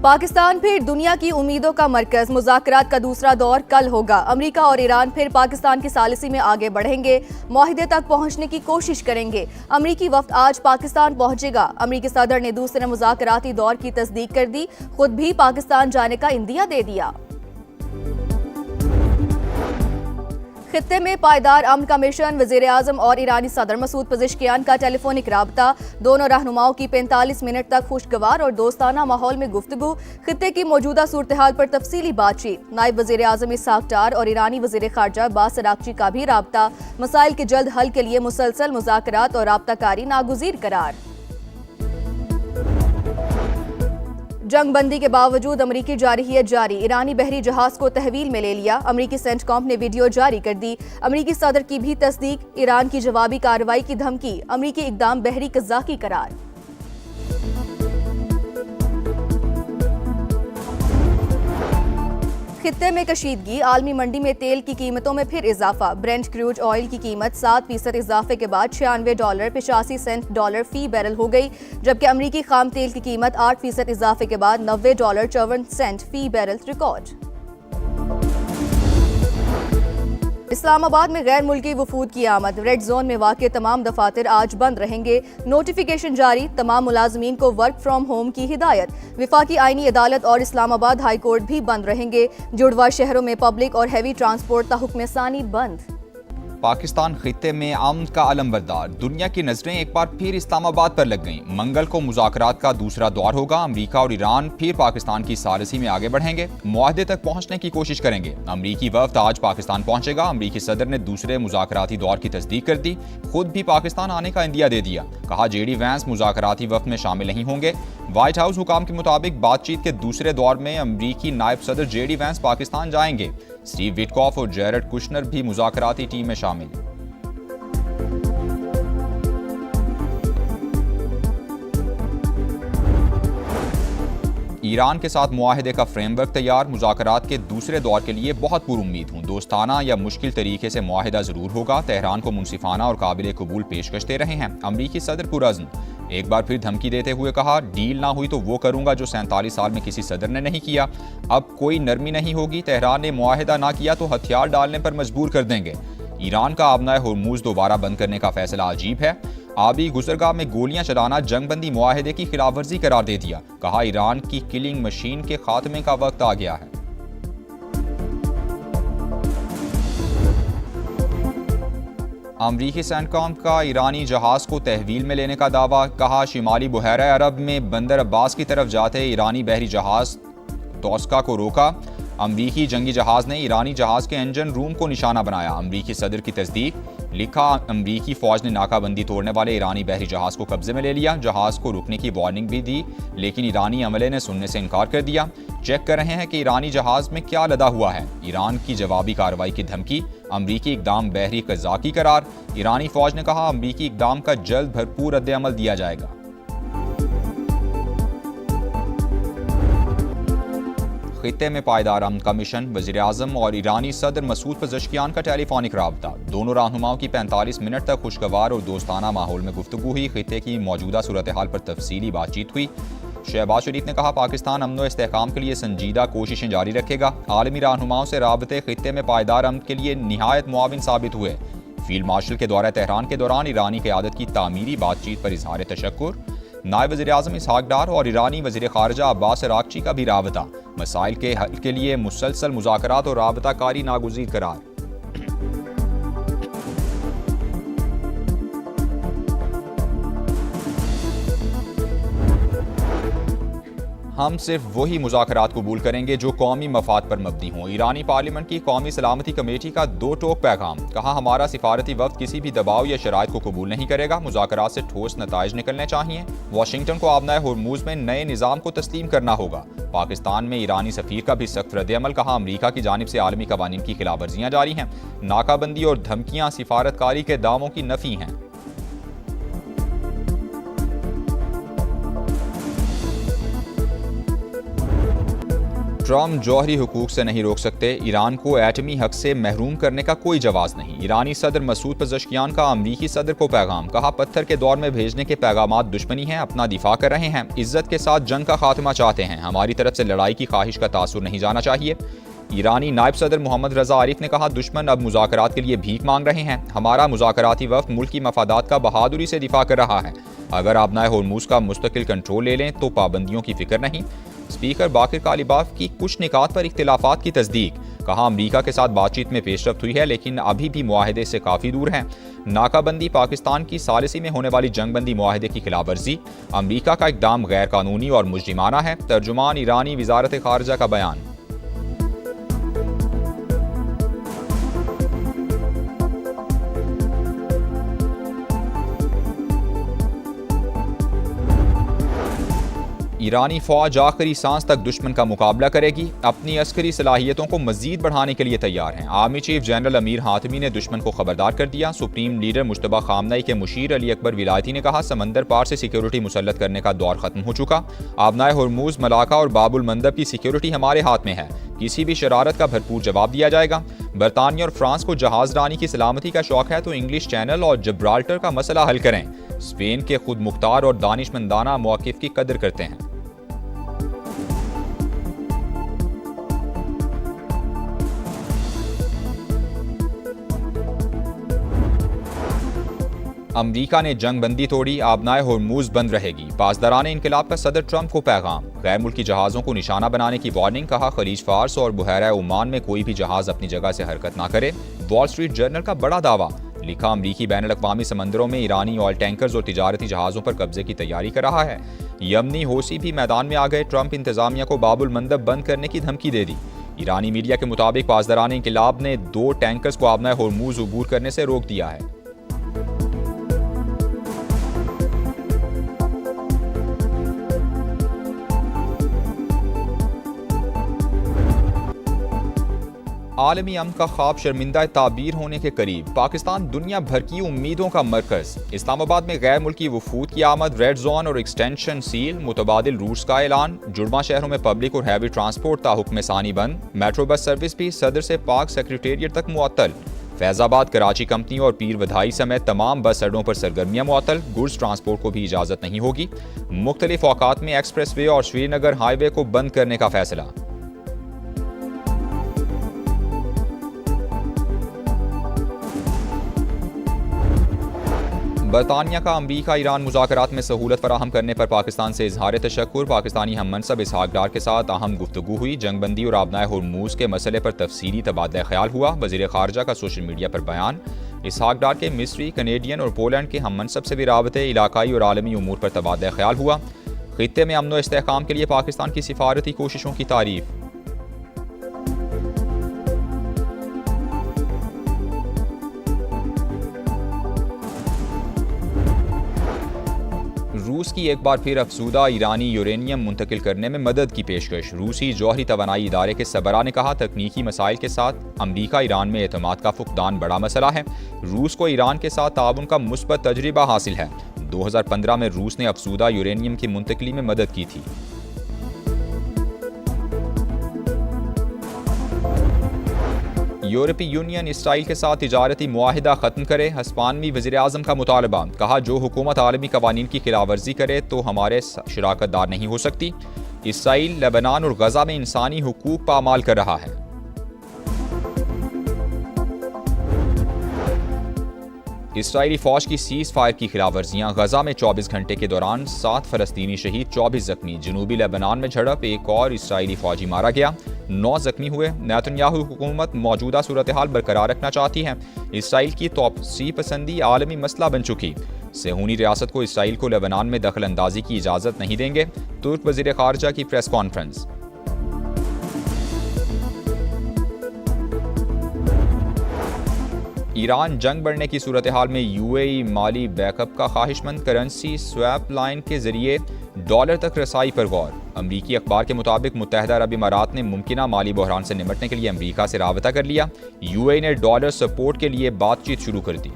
पाकिस्तान फिर दुनिया की उम्मीदों का मरकज। मुज़ाकरात का दूसरा दौर कल होगा। अमेरिका और ईरान फिर पाकिस्तान की सालिसी में आगे बढ़ेंगे, मुआहिदे तक पहुंचने की कोशिश करेंगे। अमेरिकी वफ्द आज पाकिस्तान पहुंचेगा। अमेरिकी सदर ने दूसरे मुज़ाकराती दौर की तस्दीक कर दी, खुद भी पाकिस्तान जाने का इंदिया दे दिया। खित्ते में पायदार अमन का मिशन। वज़ीर आज़म और ईरानी सदर मसूद पज़ेश्कियान का टेलीफोनिक राबता। दोनों रहनुमाओं की 45 मिनट तक खुशगवार और दोस्ताना माहौल में गुफ्तगू। खित्ते की मौजूदा सूरत हाल पर तफसीली बातचीत। नायब वज़ीर आज़म इसहाक डार और ईरानी वज़ीर ख़ारजा अब्बास अराग़ची का भी राबता। मसाइल के जल्द हल के लिए मुसलसल मुज़ाकरात और राबताकारी नागुज़ीर करार। जंग बंदी के बावजूद अमरीकी जारहियत जारी। ईरानी बहरी जहाज को तहवील में ले लिया। अमरीकी सेंटकॉम ने वीडियो जारी कर दी। अमरीकी सदर की भी तस्दीक। ईरान की जवाबी कार्रवाई की धमकी। अमरीकी इकदाम बहरी कज़ाकी करार। खित्ते में कशीदगी। आलमी मंडी में तेल की कीमतों में फिर इजाफा। ब्रेंट क्रूड ऑयल की कीमत 7% इजाफे के बाद $96.85 फी बैरल हो गई, जबकि अमरीकी खाम तेल की कीमत 8% इजाफे के बाद $90.54 फी बैरल रिकॉर्ड। इस्लामाबाद में गैर मुल्की वफूद की आमद। रेड जोन में वाक़ तमाम दफातर आज बंद रहेंगे। नोटिफिकेशन जारी। तमाम मुलाजमीन को वर्क फ्राम होम की हिदायत। विफाकी आईनी अदालत और इस्लामाबाद हाई कोर्ट भी बंद रहेंगे। जुड़वा शहरों में पब्लिक और हैवी ट्रांसपोर्ट ताहुक्म सानी बंद। पाकिस्तान खित्ते में अमन का अलमबरदार। दुनिया की नजरें एक बार फिर इस्लामाबाद पर लग गईं। मंगल को मुज़ाकरात का दूसरा दौर होगा। अमेरिका और ईरान फिर पाकिस्तान की सालिसी में आगे बढ़ेंगे, मुआहदे तक पहुंचने की कोशिश करेंगे। अमेरिकी वफ्द आज पाकिस्तान पहुंचेगा। अमेरिकी सदर ने दूसरे मुज़ाकराती दौर की तस्दीक कर दी, खुद भी पाकिस्तान आने का इंदिया दे दिया। कहा जेडी वैंस मुज़ाकराती वफ्द में शामिल नहीं होंगे। व्हाइट हाउस हुकाम के मुताबिक बातचीत के दूसरे दौर में अमेरिकी नायब सदर जेडी वैंस पाकिस्तान जाएंगे। स्टीव विटकॉफ और जैरेड कुशनर भी मुज़ाकराती टीम में शामिल। ईरान के साथ मुआहिदे का फ्रेमवर्क तैयार। मुज़ाकरात के दूसरे दौर के लिए बहुत पुरुम्मीद हूँ। दोस्ताना या मुश्किल तरीके से मुआहिदा ज़रूर होगा। तेहरान को मुनसिफाना और काबिल कबूल पेशकश दे रहे हैं। अमरीकी सदर पुरअज़्म। एक बार फिर धमकी देते हुए कहा, डील ना हुई तो वो करूंगा जो 47 साल में किसी सदर ने नहीं किया। अब कोई नरमी नहीं होगी। तेहरान ने मुआहिदा ना किया तो हथियार डालने पर मजबूर कर देंगे। ईरान का आबनाए हुर्मुज़ दोबारा बंद करने का फैसला अजीब है। आबी गुजरगाह में गोलियां चलाना जंगबंदी मुआहिदे की खिलाफवर्जी करार दे दिया। कहा, ईरान की किलिंग मशीन के खात्मे का वक्त आ गया है। अमरीकी सेंटकॉम का ईरानी जहाज को तहवील में लेने का दावा। कहा, शिमाली बुहैरा अरब में बंदर अब्बास की तरफ जाते ईरानी बहरी जहाज तोस्का को रोका। अमरीकी जंगी जहाज ने ईरानी जहाज के इंजन रूम को निशाना बनाया। अमरीकी सदर की तस्दीक। लिखा, अमरीकी फौज ने नाकाबंदी तोड़ने वाले ईरानी बहरी जहाज को कब्जे में ले लिया। जहाज को रुकने की वार्निंग भी दी, लेकिन ईरानी अमले ने सुनने से इनकार कर दिया। चेक कर रहे हैं कि ईरानी जहाज में क्या लदा हुआ है। ईरान की जवाबी कार्रवाई की धमकी। अमरीकी इकदाम बहरी कज़ाकी करार। ईरानी फौज ने कहा, अमरीकी इकदाम का जल्द भरपूर रद्द-ए-अमल दिया जाएगा। खित्ते में पायदार अमन का मिशन। वज़ीर आज़म और ईरानी सदर मसूद पज़ेश्कियान का टेलीफोनिक राबता। दोनों रहनुमाओं की 45 मिनट तक खुशगवार और दोस्ताना माहौल में गुफ्तगू हुई। खित्ते की मौजूदा सूरत हाल पर तफसीली बातचीत हुई। शहबाज शरीफ ने कहा, पाकिस्तान अमन व इस्तेहकाम के लिए संजीदा कोशिशें जारी रखेगा। आलमी रहनुमाओं से राबते खित्ते में पायदार अमन के लिए निहायत मुआविन साबित हुए। फील्ड मार्शल के दौरे तेहरान के दौरान ईरानी क़यादत की तामीरी बातचीत पर इजहार तशक्कुर। नायब वज़ीर आज़म इसहाक डार और ईरानी वज़ीर ख़ारजा अब्बास अराग़ची का भी राबता। मसाइल के हल के लिए मुसलसल मुज़ाकरात और राबताकारी नागुज़ीर करार। हम सिर्फ वही मुज़ाकरात कबूल करेंगे जो कौमी मफाद पर मबनी हों। ईरानी पार्लियामेंट की कौमी सलामती कमेटी का 2 टोक पैगाम। कहा, हमारा सिफारती वफ्द किसी भी दबाव या शराइत को कबूल नहीं करेगा। मुज़ाकरात से ठोस नताइज निकलने चाहिए। वाशिंगटन को आबनाए हुर्मुज़ में नए निज़ाम को तस्लीम करना होगा। पाकिस्तान में ईरानी सफ़ीर का भी सख्त रद्द-ए-अमल। कहा, अमरीका की जानिब से आलमी कवानीन की खिलाफवर्जियाँ जारी हैं। नाकाबंदी और धमकियाँ सिफारतकारी के दावों की नफ़ी हैं। ट्रम्प जौहरी हुकूक से नहीं रोक सकते, ईरान को एटमी हक से महरूम करने का कोई जवाब नहीं। ईरानी सदर मसूद पज़ेश्कियान का अमरीकी सदर को पैगाम, कहा पत्थर के दौर में भेजने के पैगामात दुश्मनी हैं, अपना दिफा कर रहे हैं, इज्जत के साथ जंग का खात्मा चाहते हैं, हमारी तरफ से लड़ाई की ख्वाहिश का तासुर नहीं जाना चाहिए। ईरानी नायब सदर मोहम्मद रजा आरिफ ने कहा, दुश्मन अब मुज़ाकरात के लिए भीख मांग रहे हैं, हमारा मुज़ाकराती वफ़द मुल्क की मफादात का बहादुरी से दिफा कर रहा है, अगर आबनाए होर्मुज़ का मुस्तकिल कंट्रोल ले लें तो पाबंदियों की फिक्र नहीं। स्पीकर बाकिर कालिबाफ की कुछ निकात पर इख्तिलाफात की तस्दीक, कहा अमरीका के साथ बातचीत में पेशरफ्त हुई है लेकिन अभी भी मुआहदे से काफ़ी दूर हैं। नाकाबंदी पाकिस्तान की सालिसी में होने वाली जंगबंदी मुआहदे की खिलाफ वर्जी, अमरीका का इकदाम गैर कानूनी और मुजरिमाना है। तर्जुमान ईरानी वजारत खारजा का बयान। ईरानी फौज आखिरी सांस तक दुश्मन का मुकाबला करेगी, अपनी अस्करी सलाहियतों को मजीद बढ़ाने के लिए तैयार हैं। Army chief general Amir Hatami ने दुश्मन को खबरदार कर दिया। सुप्रीम लीडर मुश्तबा खामनई के मुशीर अली अकबर विलायती ने कहा, समंदर पार से सिक्योरिटी मुसल्लत करने का दौर खत्म हो चुका, आबनाए होर्मुज, मलाका और बाबुल मंदब की सिक्योरिटी हमारे हाथ में है, किसी भी शरारत का भरपूर जवाब दिया जाएगा। बरतानिया और फ्रांस को जहाज रानी की सलामती का शौक है तो इंग्लिश चैनल और जब्राल्टर का मसला हल करें। स्पेन के खुद मुख्तार और दानिशमंदाना मौक़िफ़ की कदर करते हैं। अमरीका ने जंग बंदी तोड़ी, आबनाए होर्मुज बंद रहेगी। पासदारान इनकलाब का सदर ट्रंप को पैगाम, गैर मुल्की जहाज़ों को निशाना बनाने की वार्निंग, कहा खलीज फार्स और बुहैरा ओमान में कोई भी जहाज अपनी जगह से हरकत ना करे। वॉल स्ट्रीट जर्नल का बड़ा दावा, लिखा अमरीकी बैन अल-अक़वामी समंदरों में ईरानी ऑयल टैंकर्स और तिजारती जहाज़ों पर कब्जे की तैयारी कर रहा है। यमनी होसी भी मैदान में आ गए, ट्रंप इंतजामिया को बाबुल मंदब बंद करने की धमकी दे दी। ईरानी मीडिया के मुताबिक पासदारान इनकलाब ने 2 टैंकर्स को आबनाए होर्मुज अबूर करने से रोक दिया है। आलमी अमन का ख्वाब शर्मिंदा ताबीर होने के करीब, पाकिस्तान दुनिया भर की उम्मीदों का मरकज। इस्लामाबाद में गैर मुल्की वफूद की आमद, रेड जोन और एक्सटेंशन सील, मुतबादिल रूट्स का ऐलान। जुड़वा शहरों में पब्लिक और हैवी ट्रांसपोर्ट ताहुक्म सानी बंद। मेट्रो बस सर्विस भी सदर से पाक सेक्रेटेरिएट तक मुअत्तल। फैजाबाद, कराची कंपनी और पीर वधाई समेत तमाम बस अड्डों पर सरगर्मियां मुअत्तल। गुड्स ट्रांसपोर्ट को भी इजाज़त नहीं होगी। मुख्तलिफ औकात में एक्सप्रेस वे और श्रीनगर हाईवे को बंद करने का फैसला। बरतानिया का अमरीका ईरान मुज़ाकरात में सहूलत फराहम करने पर पाकिस्तान से इजहार तशक्कुर। पाकिस्तानी हम मनसब इसहाक डार के साथ अहम गुफ्तगू हुई। जंगबंदी और आबनाए होर्मुज के मसले पर तफसीली तबादला ख्याल हुआ। वज़ीर ख़ारजा का सोशल मीडिया पर बयान। इसहाक डार के मिस्री, कनेडियन और पोलैंड के हम मनसब से भी राबते, इलाकाई और आलमी उमूर पर तबादला ख्याल हुआ। खित्ते में अमन व इस्तेहकाम के लिए पाकिस्तान की सिफारती कोशिशों की तारीफ। रूस की एक बार फिर अफसूदा ईरानी यूरेनियम मुंतकिल करने में मदद की पेशकश। रूसी जौहरी तवानाई इदारे के सबरा ने कहा, तकनीकी मसाइल के साथ अमरीका ईरान में एतमाद का फुकदान बड़ा मसला है। रूस को ईरान के साथ ताउन का मुस्बत तजर्बा हासिल है। 2015 में रूस ने अफसूदा यूरेनियम की मुंतकली में मदद की थी। यूरोपीय यूनियन इसराइल के साथ तिजारती मुआहिदा खत्म करे, हस्पानवी वज़ीर आज़म का मुतालबा। कहा, जो हुकूमत आलमी कवानीन की खिलाफ वर्जी करे तो हमारे शराकतदार नहीं हो सकती। इसराइल लेबनान और गजा में इंसानी हुकूक पामाल कर रहा है। इसराइली फौज की सीज फायर की खिलाफ वर्जियाँ। गजा में 24 घंटे के दौरान 7 फलस्तीनी शहीद, 24 जख्मी। जनूबी लेबनान में झड़प, एक और इसराइली फौजी मारा गया, 9 जख्मी हुए। नेतन्याहू हुकूमत मौजूदा सूरत हाल बरकरार रखना चाहती है। इसराइल की तोसी पसंदी आलमी मसला बन चुकी। सेहूनी रियासत को इसराइल को लेबनान में दखल अंदाजी की इजाज़त नहीं देंगे। तुर्क वज़ीर ख़ारजा की प्रेस कॉन्फ्रेंस। ईरान जंग बढ़ने की सूरत हाल में यूएई माली बैकअप का ख्वाहिशमंद, करेंसी स्वैप लाइन के जरिए डॉलर तक रसाई पर गौर। अमरीकी अखबार के मुताबिक मुत्तहिदा अरब इमारात ने मुमकिना माली बहरान से निपटने के लिए अमरीका से राबता कर लिया। यूएई ने डॉलर सपोर्ट के लिए बातचीत शुरू कर दी।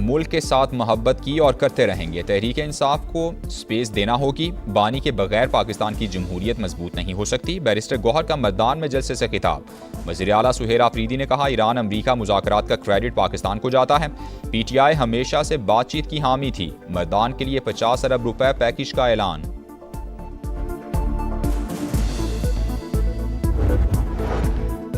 मुल्क के साथ मोहब्बत की और करते रहेंगे। तहरीक इंसाफ को स्पेस देना होगी। बानी के बगैर पाकिस्तान की जमहूरियत मजबूत नहीं हो सकती। बैरिस्टर गौहर का मैदान में जलसे से खिताब। वज़ीर आला सुहेल आफरीदी ने कहा, ईरान अमरीका मुज़ाकरात का क्रेडिट पाकिस्तान को जाता है। PTI हमेशा से बातचीत की हामी थी। मैदान के लिए 50 अरब रुपए पैकेज का ऐलान।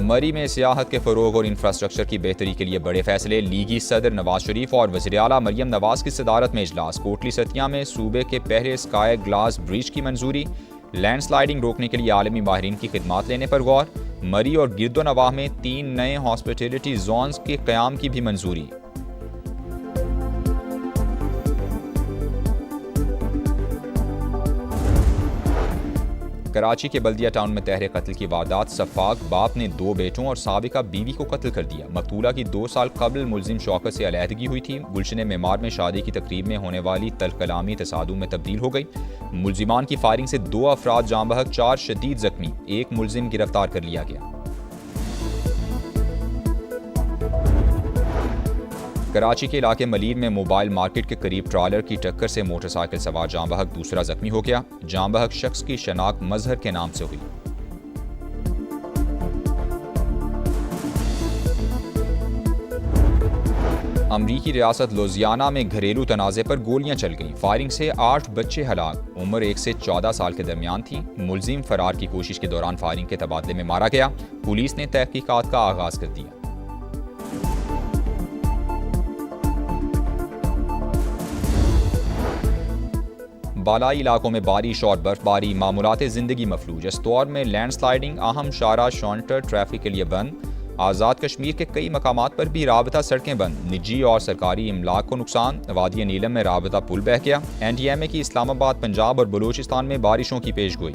मरी में सियाहत के फ़रोग और इंफ्रास्ट्रक्चर की बेहतरी के लिए बड़े फैसले। लीगी सदर नवाज शरीफ और वज़ीर आला मरियम नवाज की सदारत में इजलास। कोटली सतिया में सूबे के पहले स्काई ग्लास ब्रिज की मंजूरी। लैंडस्लाइडिंग रोकने के लिए आलमी माहिरीन की खिदमात लेने पर गौर। मरी और गिरदो नवाह में 3 नए हॉस्पिटलिटी जोन्स के क़याम की भी मंजूरी। कराची के बल्दिया टाउन में तहरे कत्ल की वारदात। सफाक बाप ने 2 बेटों और साबिका बीवी को कत्ल कर दिया। मकतूला की 2 साल कबल मुलजिम शौकत से अलहदगी हुई थी। गुलशन मेमार में शादी की तकरीब में होने वाली तल्ख कलामी तसादुम में तब्दील हो गई। मुलजिमान की फायरिंग से 2 अफराद जाँ बहक, 4 शदीद जख्मी। 1 मुलजिम गिरफ्तार कर लिया गया। कराची के इलाके मलीर में मोबाइल मार्केट के करीब ट्रालर की टक्कर से मोटरसाइकिल सवार जाँ बहक दूसरा जख्मी हो गया। जाँ बहक शख्स की शनाख्त मजहर के नाम से हुई। अमरीकी रियासत लुजियाना में घरेलू तनाज़े पर गोलियां चल गईं। फायरिंग से 8 बच्चे हलाक। उम्र 1 से 14 साल के दरमियान थी। मुलजिम फरार की कोशिश के दौरान फायरिंग के तबादले में मारा गया। पुलिस ने तहकीकात का आगाज कर दिया। बालाई इलाकों में बारिश और बर्फबारी। मामूलात ज़िंदगी मफलूज। इस्तौर में लैंडस्लाइडिंग। अहम शारा शॉन्टर ट्रैफिक के लिए बंद। आज़ाद कश्मीर के कई मकामात पर भी राबता सड़कें बंद। निजी और सरकारी इमलाक को नुकसान। वादी नीलम में राबता पुल बह गया। NTMA की इस्लामाबाद, पंजाब और बलूचिस्तान में बारिशों की पेशगोई।